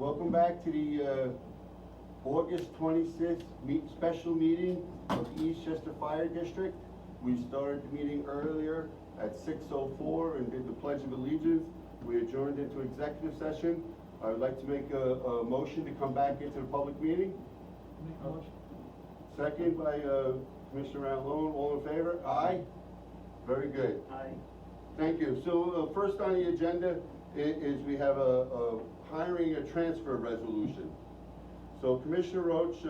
Welcome back to the August 26th special meeting of the Eastchester Fire District. We started the meeting earlier at 6:04 and did the Pledge of Allegiance. We adjourned into executive session. I would like to make a motion to come back into the public meeting. Make a motion. Second by Commissioner Rallone. All in favor? Aye. Very good. Aye. Thank you. So first on the agenda is we have a hiring a transfer resolution. So Commissioner Roach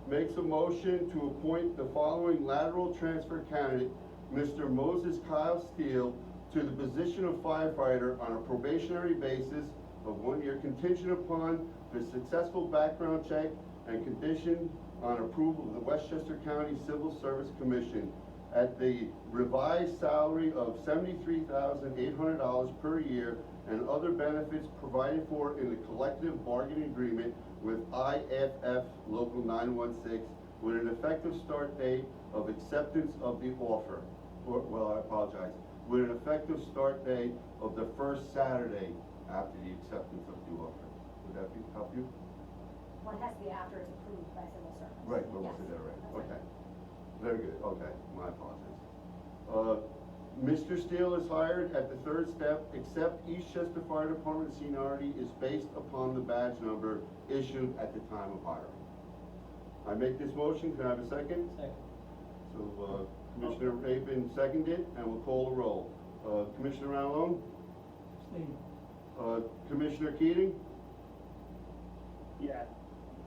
makes a motion to appoint the following lateral transfer candidate, Mr. Moses Kyle Steele, to the position of firefighter on a probationary basis of 1 year, contingent upon the successful background check and conditioned on approval of the Westchester County Civil Service Commission at the revised salary of $73,800 per year and other benefits provided for in the collective bargaining agreement with IFF Local 916 with an effective start date of acceptance of the offer. With an effective start date of the first Saturday after the acceptance of the offer. Would that help you? Well, it has to be after it's approved by civil service. Right, we'll Yes, say that right. that's Okay. Very good. Okay, my apologies. Mr. Steele is hired at the third step, except Eastchester Fire Department seniority is based upon the badge number issued at the time of hiring. I make this motion. Can I have a second? Second. So, Commissioner Rabin seconded, and we'll call the roll. Commissioner Rallone? Abstain. Commissioner Keating? Yes.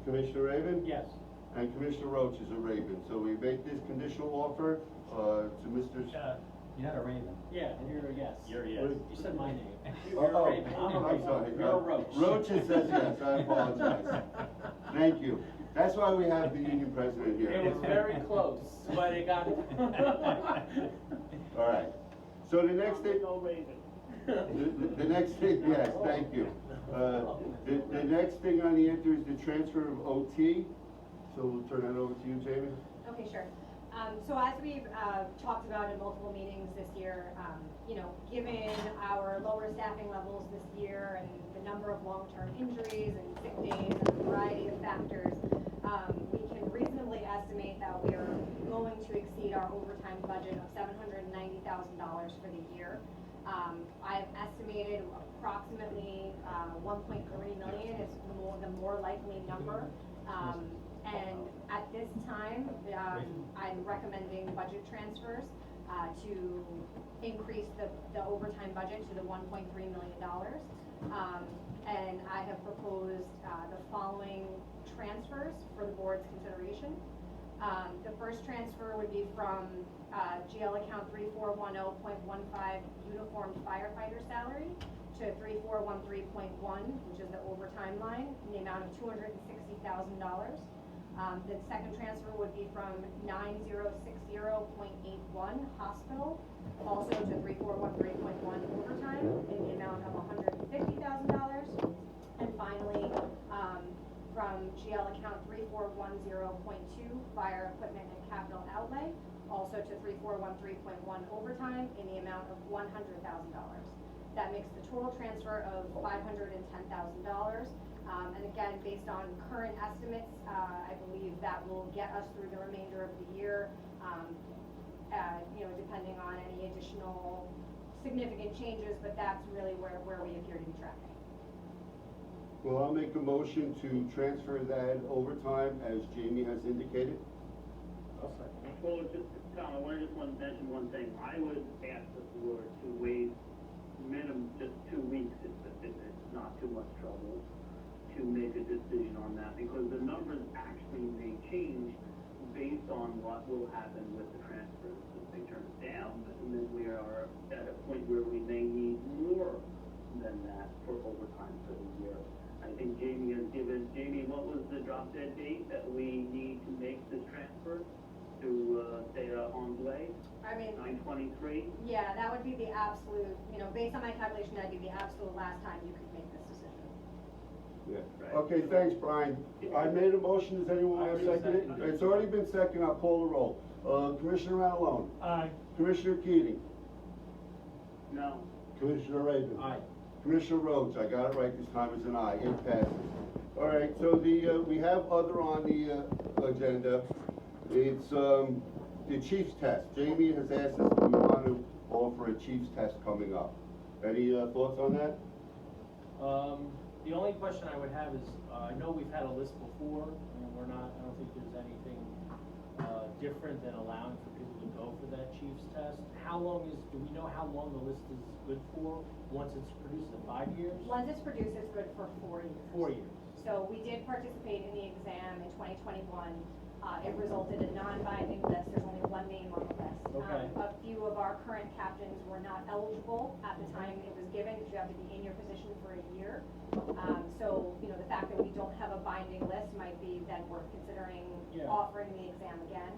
Commissioner Rabin? Yes. And Commissioner Roach is a Raven. So we make this conditional offer to Mr. You're not a Raven. Yeah, and you're a yes. You're a yes. You said my name. Oh, You're a Raven. I'm a I'm Raven. sorry. You're a Roach. Roach says yes, I apologize. Thank you. That's why we have the union president here. It was very close, but it got. All right. So the next thing, No Raven. the next thing, yes, thank you. The next thing on the enter is the transfer of OT. So we'll turn that over to you, Jamie. Okay, sure. So as we've talked about in multiple meetings this year, given our lower staffing levels this year and the number of long-term injuries and sick days and a variety of factors, we can reasonably estimate that we are going to exceed our overtime budget of $790,000 for the year. I've estimated approximately 1.3 million is the more likely number. And at this time, I'm recommending budget transfers to increase the overtime budget to the $1.3 million. And I have proposed the following transfers for the board's consideration. The first transfer would be from GL account 3410.15 uniformed firefighter salary to 3413.1, which is the overtime line, in the amount of $260,000. The second transfer would be from 9060.81 hospital, also to 3413.1 overtime in the amount of $150,000. And finally, from GL account 3410.2 fire equipment and capital outlay, also to 3413.1 overtime in the amount of $100,000. That makes the total transfer of $510,000. And again, based on current estimates, I believe that will get us through the remainder of the year, depending on any additional significant changes, but that's really where we appear to be tracking. Well, I'll make a motion to transfer that overtime as Jamie has indicated. I'll second. Well, Tom, I just want to mention one thing. I would ask the board to waive minimum just 2 weeks if it's not too much trouble to make a decision on that, because the numbers actually may change based on what will happen with the transfers. If they turn it down, and then we are at a point where we may need more than that for overtime for the year. I think Jamie has given, what was the drop dead date that we need to make this transfer to stay on way? I mean, 9/23? yeah, that would be the absolute, based on my calculation, that'd be the absolute last time you could make this decision. Yeah. Right. Okay, thanks, Brian. I made a motion. Does anyone want to second it? It's already been seconded. I'll call the roll. Commissioner Rallone. Aye. Commissioner Keating. No. Commissioner Raven. Aye. Commissioner Rhodes, I got it right this time, as an aye, it passes. All right, so we have other on the agenda. It's the chief's test. Jamie has asked us if we want to offer a chief's test coming up. Any thoughts on that? The only question I would have is, I know we've had a list before, and I don't think there's anything, different than allowing for people to go for that chief's test. Do we know how long the list is good for, once it's produced, in 5 years? Once it's produced, it's good for 4 years. 4 years. So we did participate in the exam in 2021. It resulted in non-binding list. There's only one name on the list. Okay. A few of our current captains were not eligible at the time it was given, because you have to be in your position for a year. So, the fact that we don't have a binding list might be then worth considering Yeah. offering the exam again.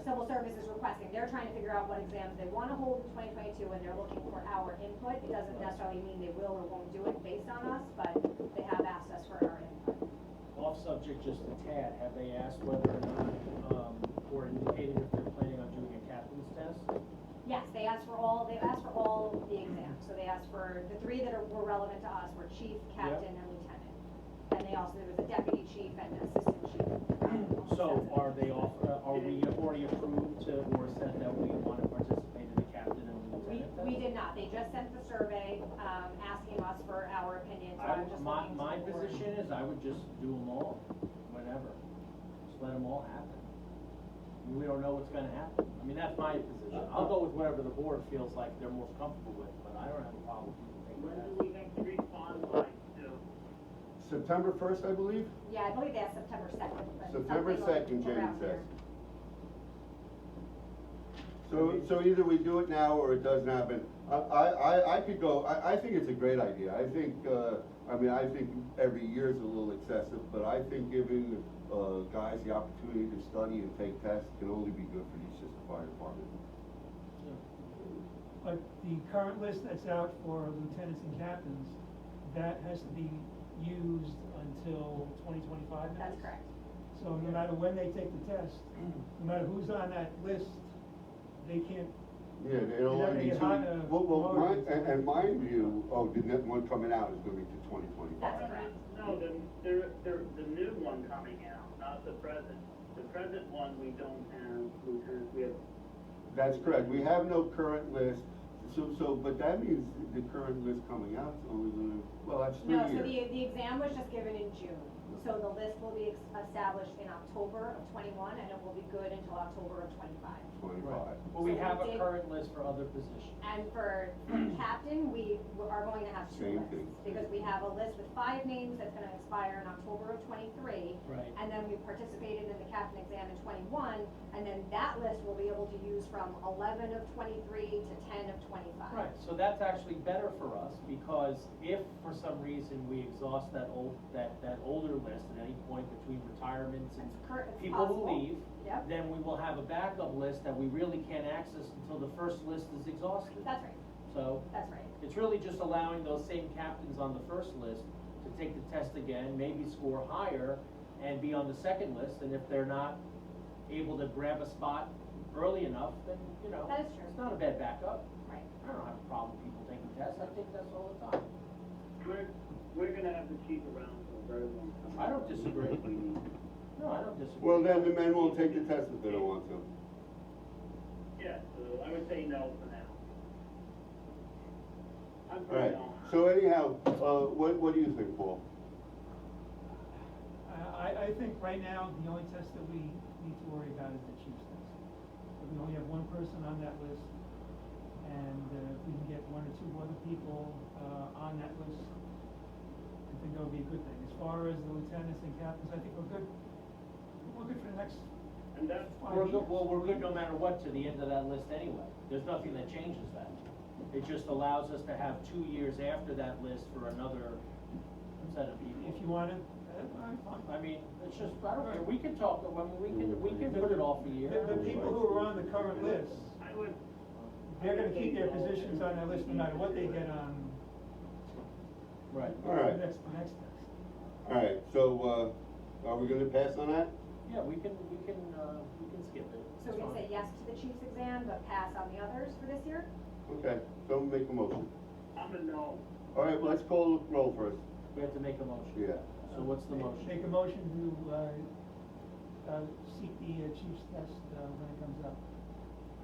Civil service is requesting, they're trying to figure out what exams they want to hold in 2022, and they're looking for our input. It doesn't necessarily mean they will or won't do it based on us, but they have asked us for our input. Off subject just a tad, have they asked whether or not, or indicated if they're planning on doing a captain's test? Yes, they've asked for all the exams. So they asked for the three that were relevant to us were chief, captain, and lieutenant. And there was a deputy chief and an assistant chief. So are we already approved to, or said that we want to participate in the captain and lieutenant test? We did not. They just sent the survey, asking us for our opinion, so I'm just looking to My the board. position is I would just do them all, whenever. Just let them all happen. We don't know what's gonna happen. I mean, that's my position. I'll go with whatever the board feels like they're most comfortable with, but I don't have a problem with people taking When that. do we have to respond by to? September 1st, I believe? Yeah, I believe they asked September 2nd. but September something 2nd, Jamie around says. there. So either we do it now or it doesn't happen. I could go, I think it's a great idea. I think every year is a little excessive, but I think giving, guys the opportunity to study and take tests can only be good for the Eastchester Fire Department. But the current list that's out for lieutenants and captains, that has to be used until 2025 now? That's correct. So no matter when they take the test, no matter who's on that list, they can't, Yeah, it'll They're only be gonna get two, higher and mind you, the net one coming out is gonna be to 2025. That's correct. No, the new one coming out, not the present. The present one, we don't have lieutenants, we have. That's correct. We have no current list, but that means the current list coming out is only gonna, well, that's 3 No, so years. the exam was just given in June. So the list will be established in October of 21, and it will be good until October of 25. 25. Well, we So have we a did- current list for other positions. And for captain, we are going to have two Same lists. thing. Because we have a list with 5 names that's gonna expire in October of 23. Right. And then we participated in the captain exam in 21, and then that list we'll be able to use from 11 of 23 to 10 of 25. Right, so that's actually better for us, because if for some reason we exhaust that older list at any point between retirements and It's people who possible. leave, Yep. then we will have a backup list that we really can't access until the first list is exhausted. That's right, So, that's right. it's really just allowing those same captains on the first list to take the test again, maybe score higher, and be on the second list, and if they're not able to grab a spot early enough, then, That is true. it's not a bad backup. Right. I don't have a problem with people taking tests, I take tests all the time. We're gonna have the chief around for a very long time. I don't disagree. If we need. No, I don't disagree. Well, then the men won't take the test if they don't want to. Yeah, so I would say no for now. I'm All for right, no. so anyhow, what do you think, Paul? I think right now, the only test that we need to worry about is the chief's test. We only have one person on that list, and if we can get 1 or 2 other people, on that list, I think that would be a good thing. As far as the lieutenants and captains, I think we're good for the next And that's, 5 We're years. good, well, we're good no matter what to the end of that list anyway. There's nothing that changes that. It just allows us to have 2 years after that list for another set of people. If you want it, fine. I mean, it's just, I don't care, we can talk, we can put it off a year. The people who are on the current list, I would. they're gonna keep their positions on that list no matter what they get on Right. All right. the next test. All right, so, are we gonna pass on that? Yeah, we can skip it. So we can say yes to the chief's exam, but pass on the others for this year? Okay, so make a motion. I'm a no. All right, let's call the roll first. We have to make a motion. Yeah. So what's the motion? Make a motion to, seek the chief's test, when it comes up.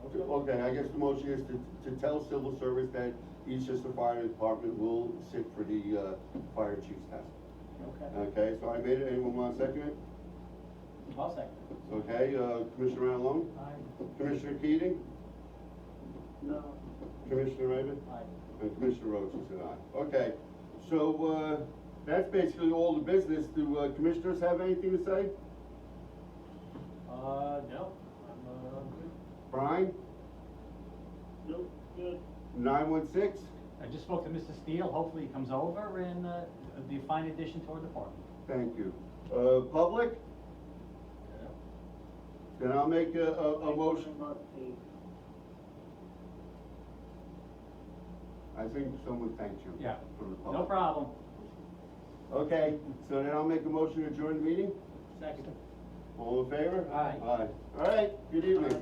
Okay, I guess the motion is to tell civil service that Eastchester Fire Department will sit for the, fire chief's test. Okay. Okay, so I made it, anyone want to second it? I'll second. Okay, Commissioner Allen? Aye. Commissioner Keating? No. Commissioner Raymond? Aye. And Commissioner Roach is an aye. Okay, so, that's basically all the business. Do, commissioners have anything to say? No, I'm good. Brian? Nope, good. 916? I just spoke to Mr. Steele, hopefully he comes over and, be a fine addition to our department. Thank you. Public? Then I'll make a motion. I think someone thanked you. Yeah, From the public. no problem. Okay, so then I'll make a motion to adjourn the meeting. Second. All in favor? Aye. Aye. All right, good evening.